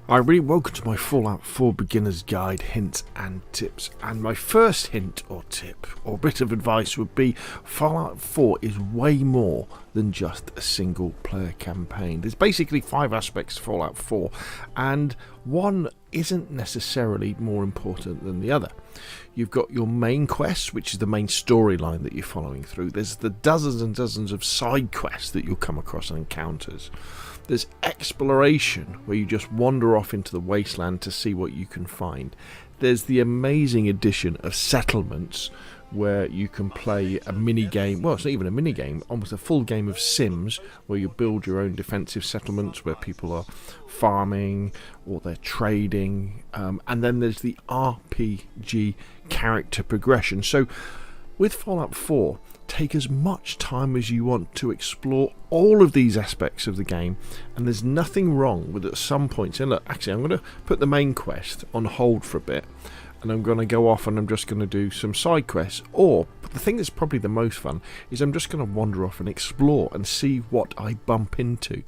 Hi, really welcome to my Fallout 4 Beginner's Guide hints and tips. And my first hint or tip or bit of advice would be Fallout 4 is way more than just a single player campaign. There's basically 5 aspects to Fallout 4 and one isn't necessarily more important than the other. You've got your main quest, which is the main storyline that you're following through. There's the dozens and dozens of side quests that you'll come across and encounters. There's exploration, where you just wander off into the wasteland to see what you can find. There's the amazing addition of settlements, where you can play a mini game. Well, it's not even a mini game, almost a full game of Sims, where you build your own defensive settlements where people are farming or they're trading. And then there's the RPG character progression. So with Fallout 4, take as much time as you want to explore all of these aspects of the game, and there's nothing wrong with at some point saying, look, actually I'm going to put the main quest on hold for a bit and I'm going to go off and I'm just going to do some side quests. Or the thing that's probably the most fun is I'm just going to wander off and explore and see what I bump into.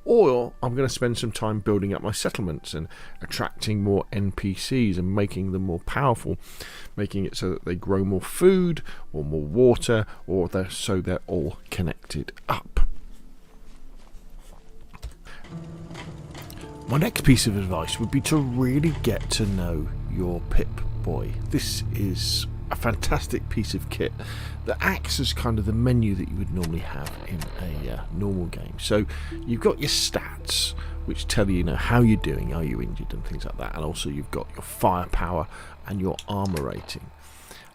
Or I'm going to spend some time building up my settlements and attracting more NPCs and making them more powerful, making it so that they grow more food or more water, or so they're all connected up. My next piece of advice would be to really get to know your Pip-Boy. This is a fantastic piece of kit that acts as kind of the menu that you would normally have in a normal game. So you've got your stats, which tell you, how you're doing, are you injured and things like that, and also you've got your firepower and your armor rating.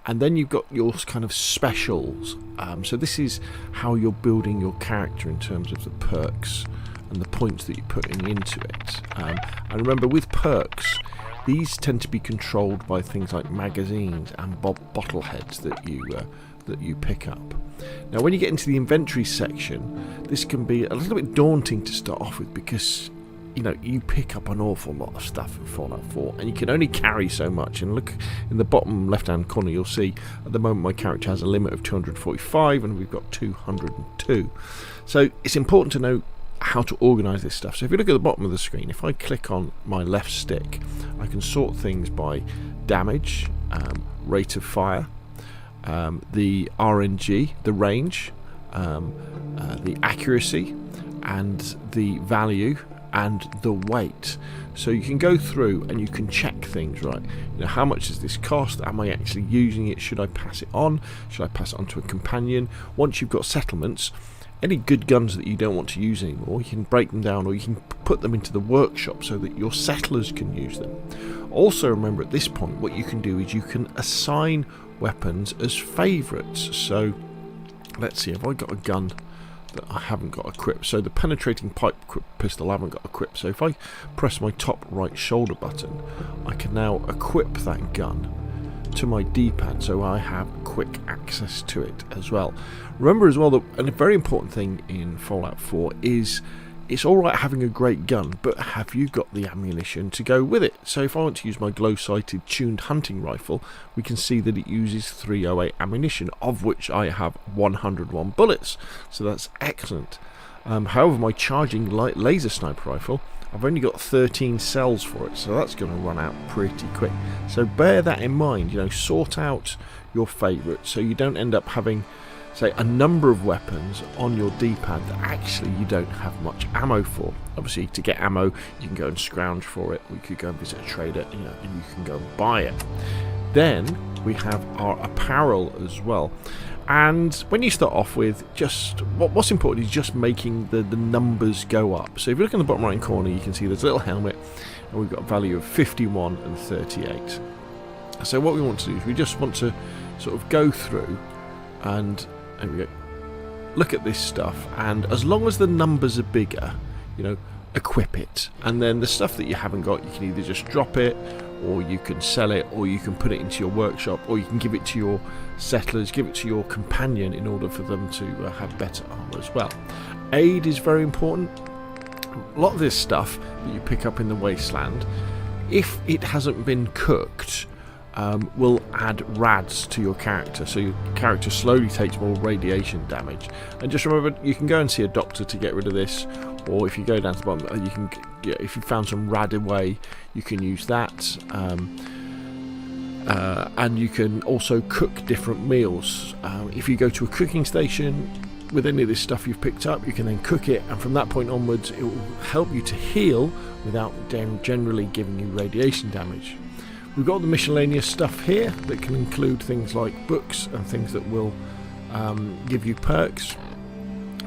And then you've got your kind of specials. So this is how you're building your character in terms of the perks and the points that you're putting into it. And remember, with perks, these tend to be controlled by things like magazines and bottle heads that you pick up. Now, when you get into the inventory section, this can be a little bit daunting to start off with because you pick up an awful lot of stuff in Fallout 4 and you can only carry so much. And look in the bottom left hand corner, you'll see at the moment my character has a limit of 245 and we've got 202. So it's important to know how to organise this stuff. So if you look at the bottom of the screen, if I click on my left stick, I can sort things by damage, rate of fire, the RNG, the range, the accuracy, and the value, and the weight. So you can go through and you can check things, right? How much does this cost? Am I actually using it? Should I pass it on? Should I pass it on to a companion? Once you've got settlements, any good guns that you don't want to use anymore, you can break them down or you can put them into the workshop so that your settlers can use them. Also remember, at this point what you can do is you can assign weapons as favourites. So let's see, have I got a gun that I haven't got equipped? So the penetrating pipe pistol I haven't got equipped. So if I press my top right shoulder button, I can now equip that gun to my D-pad, so I have quick access to it as well. Remember as well that a very important thing in Fallout 4 is it's alright having a great gun, but have you got the ammunition to go with it? So if I want to use my glow-sighted tuned hunting rifle, we can see that it uses 308 ammunition, of which I have 101 bullets, so that's excellent. However, my charging light laser sniper rifle, I've only got 13 cells for it, so that's going to run out pretty quick. So bear that in mind, sort out your favourite so you don't end up having, say, a number of weapons on your D-pad that actually you don't have much ammo for. Obviously, to get ammo, you can go and scrounge for it, or you could go and visit a trader, and you can go and buy it. Then we have our apparel as well. And when you start off with, just what's important is just making the numbers go up. So if you look in the bottom right corner, you can see there's a little helmet, and we've got a value of 51 and 38. So what we want to do is we just want to sort of go through and there we go, look at this stuff, and as long as the numbers are bigger, equip it. And then the stuff that you haven't got, you can either just drop it, or you can sell it, or you can put it into your workshop, or you can give it to your settlers, give it to your companion in order for them to have better armor as well. Aid is very important. A lot of this stuff that you pick up in the wasteland, if it hasn't been cooked, will add rads to your character, so your character slowly takes more radiation damage. And just remember, you can go and see a doctor to get rid of this, or if you go down to the bottom, you can, if you found some radaway, you can use that. And you can also cook different meals. If you go to a cooking station with any of this stuff you've picked up, you can then cook it, and from that point onwards it will help you to heal without generally giving you radiation damage. We've got the miscellaneous stuff here that can include things like books and things that will give you perks.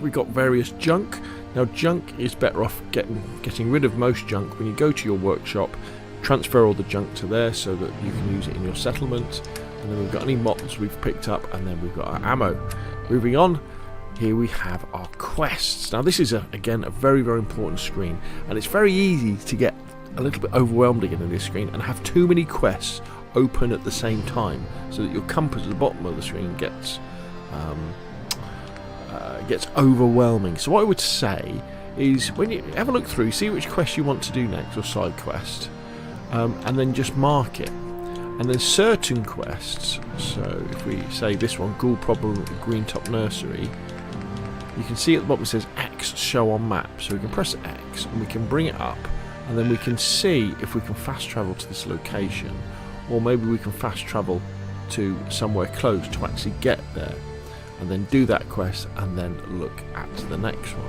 We've got various junk. Now junk is better off getting rid of most junk when you go to your workshop. Transfer all the junk to there so that you can use it in your settlement. And then we've got any mods we've picked up, and then we've got our ammo. Moving on, here we have our quests. Now this is again a very, very important screen, and it's very easy to get a little bit overwhelmed again in this screen and have too many quests open at the same time, so that your compass at the bottom of the screen gets overwhelming. So what I would say is, when you have a look through, see which quest you want to do next, or side quest. And then just mark it. And then certain quests, so if we say this one, Ghoul Problem Green Top Nursery, you can see at the bottom it says X show on map. So we can press X and we can bring it up, and then we can see if we can fast travel to this location, or maybe we can fast travel to somewhere close to actually get there, and then do that quest and then look at the next one.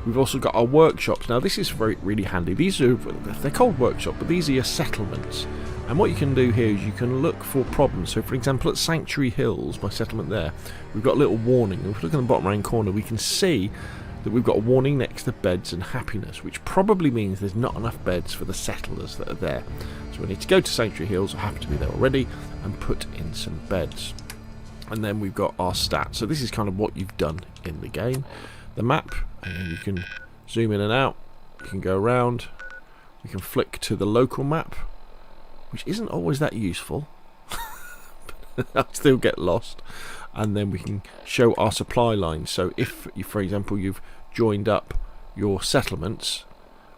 We've also got our workshops. Now this is really handy. They're called workshop, but these are your settlements. And what you can do here is you can look for problems. So for example, at Sanctuary Hills, my settlement there, we've got a little warning. If we look in the bottom right corner, we can see that we've got a warning next to beds and happiness, which probably means there's not enough beds for the settlers that are there. So we need to go to Sanctuary Hills, I happen to be there already, and put in some beds. And then we've got our stats. So this is kind of what you've done in the game. The map, and then you can zoom in and out, you can go around, we can flick to the local map, which isn't always that useful. I'll still get lost. And then we can show our supply lines. So if, for example, you've joined up your settlements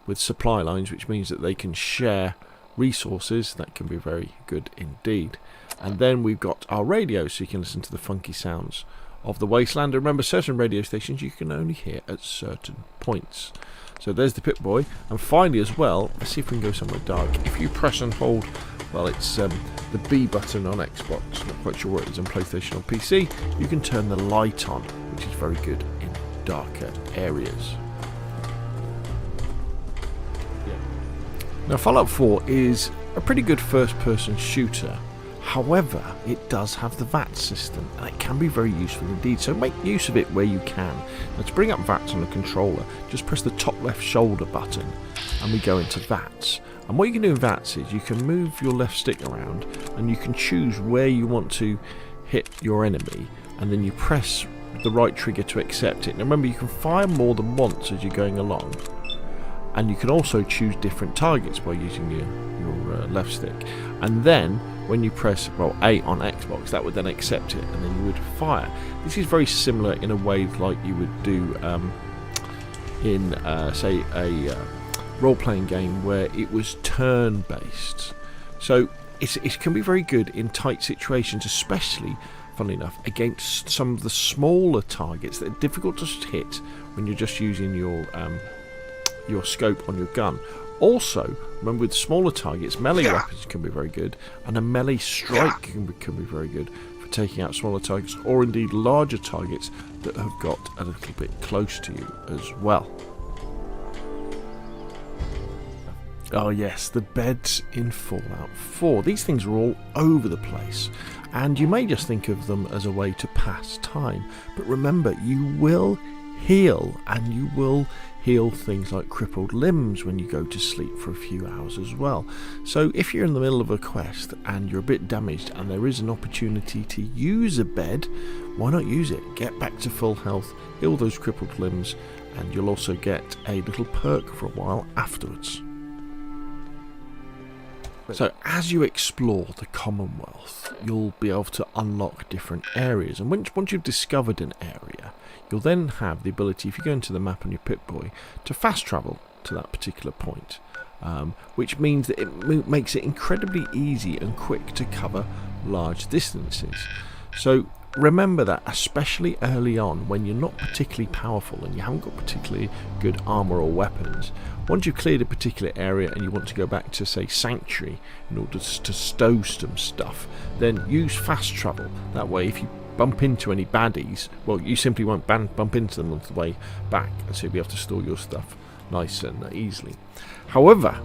with supply lines, which means that they can share resources, that can be very good indeed. And then we've got our radio, so you can listen to the funky sounds of the wasteland. And remember, certain radio stations you can only hear at certain points. So there's the Pip-Boy. And finally as well, let's see if we can go somewhere dark. If you press and hold, well, it's the B button on Xbox, not quite sure what it is on PlayStation or PC, you can turn the light on, which is very good in darker areas. Now Fallout 4 is a pretty good first person shooter. However, it does have the Vats system, and it can be very useful indeed, so make use of it where you can. Now to bring up Vats on a controller, just press the top left shoulder button and we go into Vats. And what you can do in Vats is you can move your left stick around and you can choose where you want to hit your enemy, and then you press the right trigger to accept it. Now remember, you can fire more than once as you're going along, and you can also choose different targets by using your left stick. And then when you press A on Xbox, that would then accept it, and then you would fire. This is very similar in a way like you would do in say a role-playing game where it was turn-based. So it can be very good in tight situations, especially, funnily enough, against some of the smaller targets that are difficult to hit when you're just using your scope on your gun. Also, remember, with smaller targets, melee weapons can be very good, and a melee strike can be very good for taking out smaller targets, or indeed larger targets that have got a little bit close to you as well. Oh yes, the beds in Fallout 4. These things are all over the place, and you may just think of them as a way to pass time, but remember, you will heal, and you will heal things like crippled limbs when you go to sleep for a few hours as well. So if you're in the middle of a quest and you're a bit damaged and there is an opportunity to use a bed, why not use it? Get back to full health, heal those crippled limbs, and you'll also get a little perk for a while afterwards. So as you explore the Commonwealth, you'll be able to unlock different areas, and once you've discovered an area, you'll then have the ability, if you go into the map on your Pip-Boy, to fast travel to that particular point, which means that it makes it incredibly easy and quick to cover large distances. So remember that, especially early on when you're not particularly powerful and you haven't got particularly good armour or weapons, once you've cleared a particular area and you want to go back to, say, Sanctuary in order to stow some stuff, then use fast travel. That way, if you bump into any baddies, well, you simply won't bump into them on the way back, and so you'll be able to store your stuff nice and easily. However,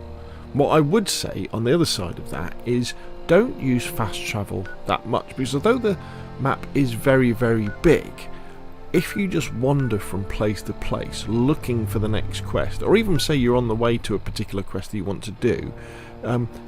what I would say on the other side of that is don't use fast travel that much, because although the map is very, very big, if you just wander from place to place looking for the next quest, or even say you're on the way to a particular quest that you want to do,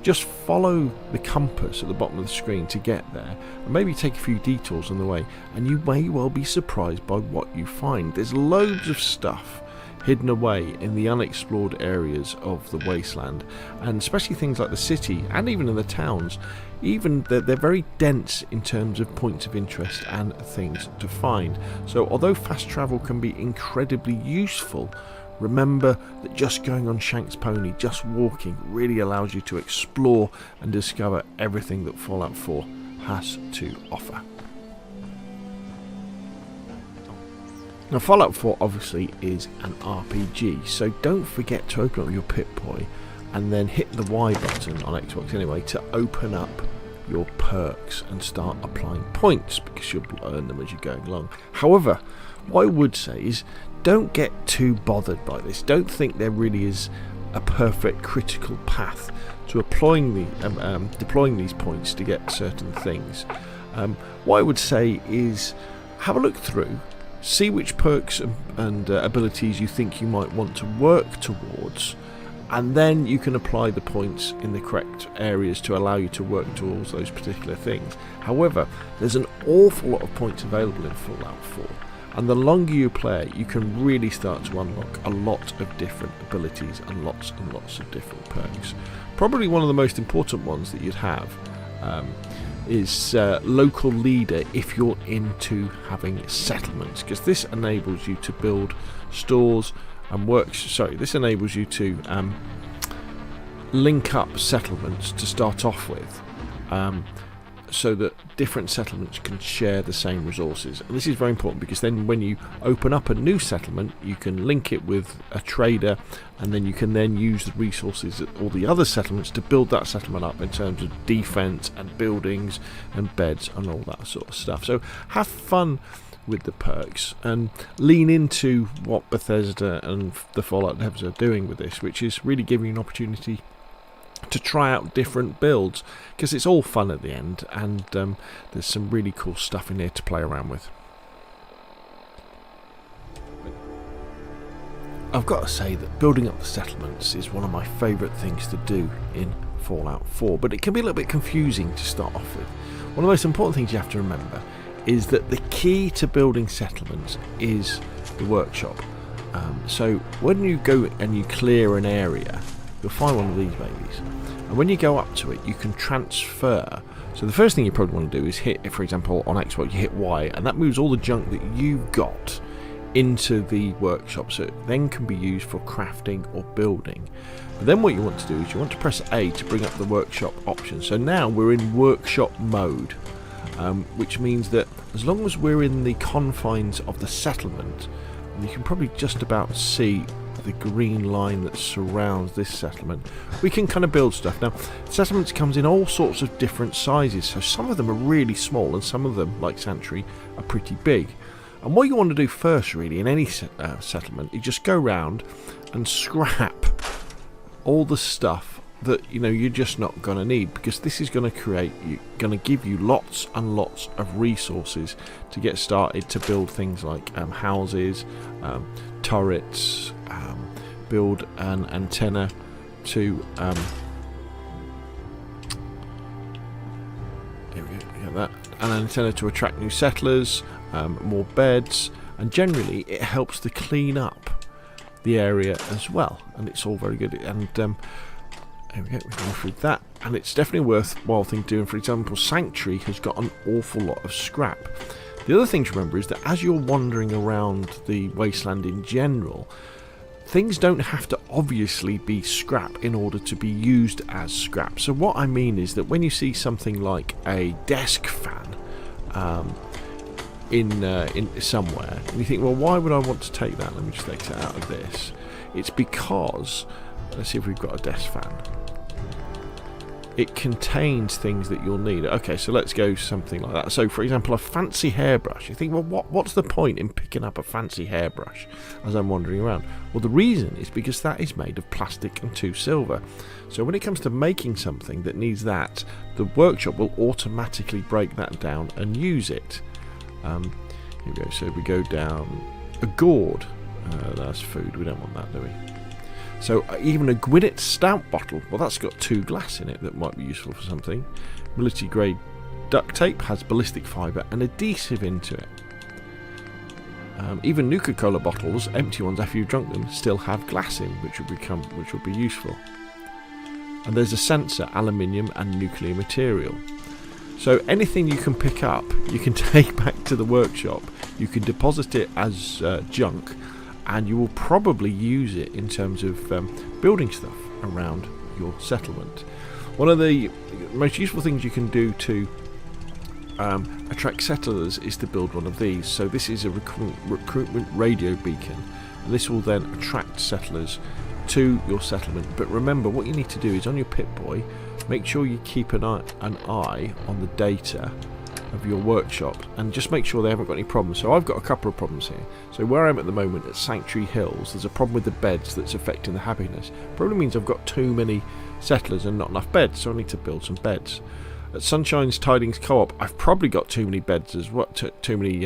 just follow the compass at the bottom of the screen to get there, and maybe take a few detours on the way, and you may well be surprised by what you find. There's loads of stuff hidden away in the unexplored areas of the wasteland, and especially things like the city and even in the towns. Even they're very dense in terms of points of interest and things to find. So although fast travel can be incredibly useful, remember that just going on Shank's pony, just walking, really allows you to explore and discover everything that Fallout 4 has to offer. Now, Fallout 4 obviously is an RPG, so don't forget to open up your Pip-Boy and then hit the Y button on Xbox anyway to open up your perks and start applying points, because you'll earn them as you're going along. However, what I would say is don't get too bothered by this. Don't think there really is a perfect critical path to deploying these points to get certain things. What I would say is have a look through, see which perks and abilities you think you might want to work towards, and then you can apply the points in the correct areas to allow you to work towards those particular things. However, there's an awful lot of points available in Fallout 4, and the longer you play it, you can really start to unlock a lot of different abilities and lots of different perks. Probably one of the most important ones that you'd have is local leader if you're into having settlements, because this enables you to build stores and this enables you to link up settlements to start off with, so that different settlements can share the same resources. And this is very important, because then when you open up a new settlement, you can link it with a trader, and then you can then use the resources of all the other settlements to build that settlement up in terms of defense and buildings and beds and all that sort of stuff. So have fun with the perks and lean into what Bethesda and the Fallout devs are doing with this, which is really giving you an opportunity to try out different builds, because it's all fun at the end, and there's some really cool stuff in here to play around with. I've got to say that building up the settlements is one of my favourite things to do in Fallout 4, but it can be a little bit confusing to start off with. One of the most important things you have to remember is that the key to building settlements is the workshop. So when you go and you clear an area, you'll find one of these babies, and when you go up to it, you can transfer. So the first thing you probably want to do is hit, for example on Xbox you hit Y, and that moves all the junk that you've got into the workshop, so it then can be used for crafting or building. But then what you want to do is you want to press A to bring up the workshop option. So now we're in workshop mode, which means that as long as we're in the confines of the settlement, and you can probably just about see the green line that surrounds this settlement, we can kind of build stuff. Now, settlements comes in all sorts of different sizes, so some of them are really small and some of them, like Sanctuary, are pretty big. And what you want to do first really in any settlement is just go round and scrap all the stuff that you're just not going to need, because this is going to give you lots and lots of resources to get started to build things like houses, turrets, build an antenna to an antenna to attract new settlers, more beds, and generally it helps to clean up the area as well, and it's all very good. And there we go, we can go through that, and it's definitely a worthwhile thing doing. For example, Sanctuary has got an awful lot of scrap. The other thing to remember is that as you're wandering around the wasteland in general, things don't have to obviously be scrap in order to be used as scrap. So what I mean is that when you see something like a desk fan, in somewhere, and you think, well, why would I want to take that? Let me just exit out of this. It's because, let's see if we've got a desk fan. It contains things that you'll need. Okay, so let's go something like that. So, for example, a fancy hairbrush. You think, well, what's the point in picking up a fancy hairbrush as I'm wandering around? Well, the reason is because that is made of plastic and 2 silver. So when it comes to making something that needs that, the workshop will automatically break that down and use it. Here we go. So we go down a gourd. That's food. We don't want that, do we? So even a Gwynett stout bottle, well, that's got 2 glass in it that might be useful for something. Military grade duct tape has ballistic fibre and adhesive into it. Even Nuka-Cola bottles, empty ones after you've drunk them, still have glass in, which will be useful. And there's a sensor, aluminium and nuclear material. So anything you can pick up, you can take back to the workshop. You can deposit it as junk, and you will probably use it in terms of building stuff around your settlement. One of the most useful things you can do to attract settlers is to build one of these. So this is a recruitment radio beacon, and this will then attract settlers to your settlement. But remember, what you need to do is, on your Pip-Boy, make sure you keep an eye on the data of your workshop, and just make sure they haven't got any problems. So I've got a couple of problems here. So where I'm at the moment at Sanctuary Hills, there's a problem with the beds that's affecting the happiness. Probably means I've got too many settlers and not enough beds, so I need to build some beds. At Sunshine's Tidings Co-op, I've probably got too many beds as well, too many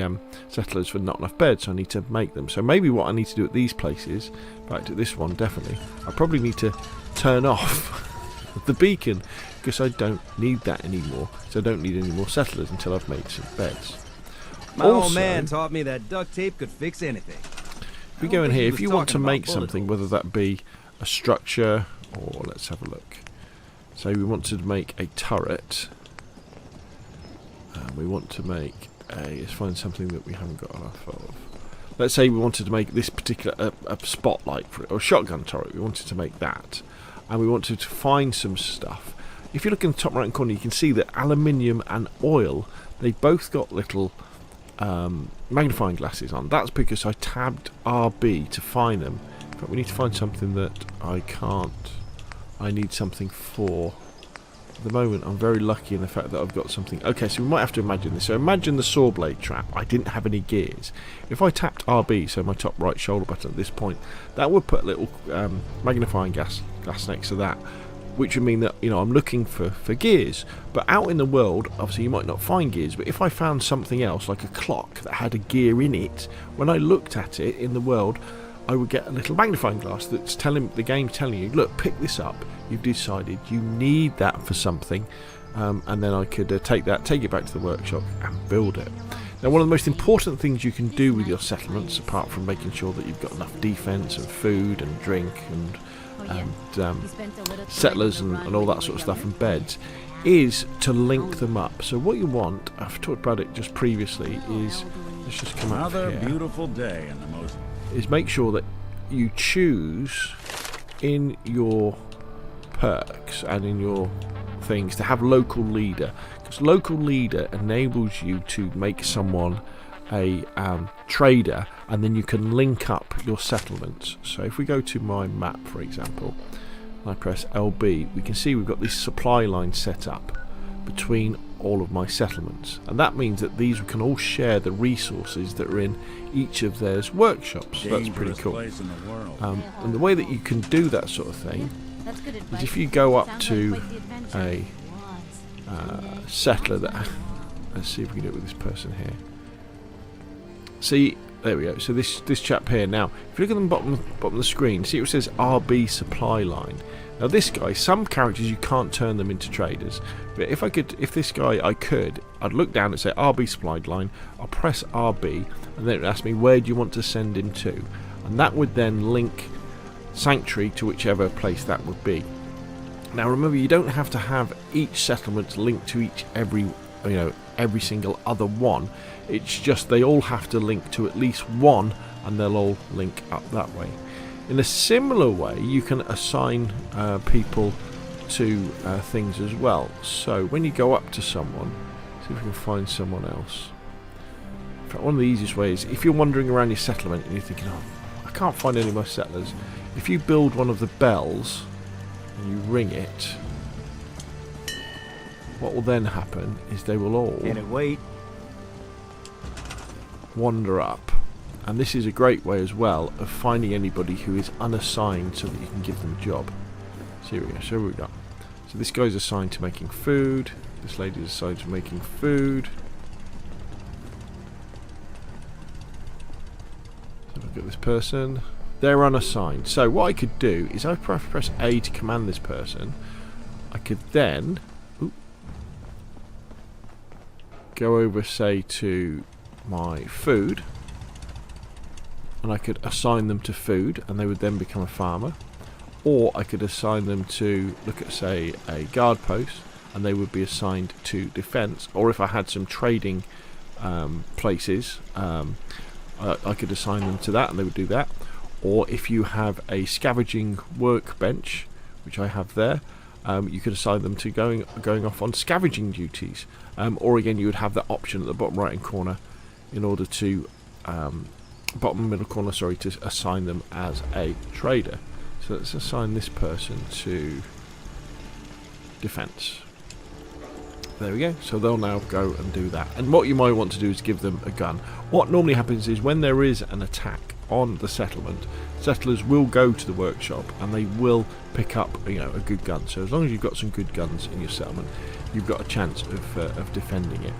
settlers for not enough beds, so I need to make them. So maybe what I need to do at these places, in fact at this one definitely, I probably need to turn off the beacon, because I don't need that anymore. So I don't need any more settlers until I've made some beds. My old man taught me that duct tape could fix anything. If we go in here, if you want to make something, whether that be a structure, or let's have a look. Say we want to make a turret. We want to make let's find something that we haven't got enough of. Let's say we wanted to make this particular a spotlight for it, or a shotgun turret. We wanted to make that, and we wanted to find some stuff. If you look in the top right hand corner, you can see that aluminium and oil, they've both got little magnifying glasses on. That's because I tabbed RB to find them. But we need to find something that I can't. I need something for. At the moment, I'm very lucky in the fact that I've got something. Okay, so we might have to imagine this. So imagine the saw blade trap. I didn't have any gears. If I tapped RB, so my top right shoulder button at this point, that would put a little magnifying glass next to that, which would mean that, you know, I'm looking for gears. But out in the world, obviously you might not find gears, but if I found something else, like a clock that had a gear in it, when I looked at it in the world, I would get a little magnifying glass that's telling the game, telling you, look, pick this up. You've decided you need that for something, and then I could take it back to the workshop and build it. Now, one of the most important things you can do with your settlements, apart from making sure that you've got enough defence and food and drink and settlers and all that sort of stuff and beds, is to link them up. So what you want, I've talked about it just previously, is let's just come out here. Another beautiful day in the most. Is make sure that you choose in your perks and in your things to have local leader, because local leader enables you to make someone a trader, and then you can link up your settlements. So if we go to my map, for example, and I press LB, we can see we've got this supply line set up between all of my settlements, and that means that these can all share the resources that are in each of their workshops. So that's pretty cool. And the way that you can do that sort of thing is if you go up to a settler that, let's see if we can do it with this person here. See, there we go. So this chap here. Now, if you look at the bottom of the screen, see it says RB supply line. Now this guy, some characters you can't turn them into traders, but if this guy I could, I'd look down and say RB supply line. I'll press RB, and then it would ask me where do you want to send him to, and that would then link Sanctuary to whichever place that would be. Now remember, you don't have to have each settlement linked to every single other one. It's just they all have to link to at least one, and they'll all link up that way. In a similar way, you can assign people to things as well. So when you go up to someone, see if we can find someone else. fact, one of the easiest ways, if you're wandering around your settlement and you're thinking, oh, I can't find any of my settlers, if you build one of the bells and you ring it, what will then happen is they will all Can it wait? wander up. And this is a great way as well of finding anybody who is unassigned so that you can give them a job. So here we go. So we go. So this guy's assigned to making food. This lady's assigned to making food. So look at this person. They're unassigned. So what I could do is I press A to command this person. I could then go over, say, to my food, and I could assign them to food and they would then become a farmer. Or I could assign them to look at, say, a guard post and they would be assigned to defense. Or if I had some trading places, I could assign them to that and they would do that. Or if you have a scavenging workbench, which I have there, you could assign them to going off on scavenging duties. Or again, you would have that option at the bottom right hand corner in order to bottom middle corner, sorry, to assign them as a trader. So let's assign this person to defense. There we go. So they'll now go and do that. And what you might want to do is give them a gun. What normally happens is when there is an attack on the settlement, settlers will go to the workshop and they will pick up, a good gun. So as long as you've got some good guns in your settlement, you've got a chance of defending it.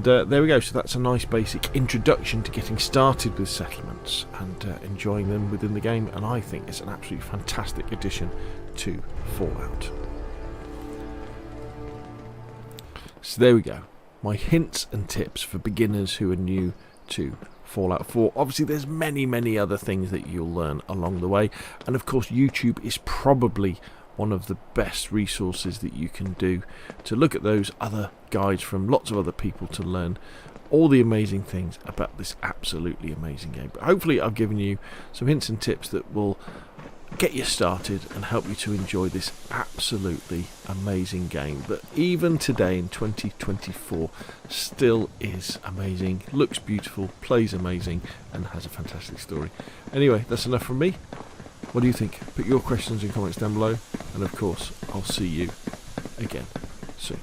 There we go. So that's a nice basic introduction to getting started with settlements and enjoying them within the game. And I think it's an absolutely fantastic addition to Fallout. So there we go. My hints and tips for beginners who are new to Fallout 4. Obviously there's many other things that you'll learn along the way, and of course YouTube is probably one of the best resources that you can do to look at those other guides from lots of other people to learn all the amazing things about this absolutely amazing game. But hopefully I've given you some hints and tips that will get you started and help you to enjoy this absolutely amazing game that even today in 2024 still is amazing, looks beautiful, plays amazing, and has a fantastic story. Anyway, that's enough from me. What do you think? Put your questions and comments down below, and of course I'll see you again soon.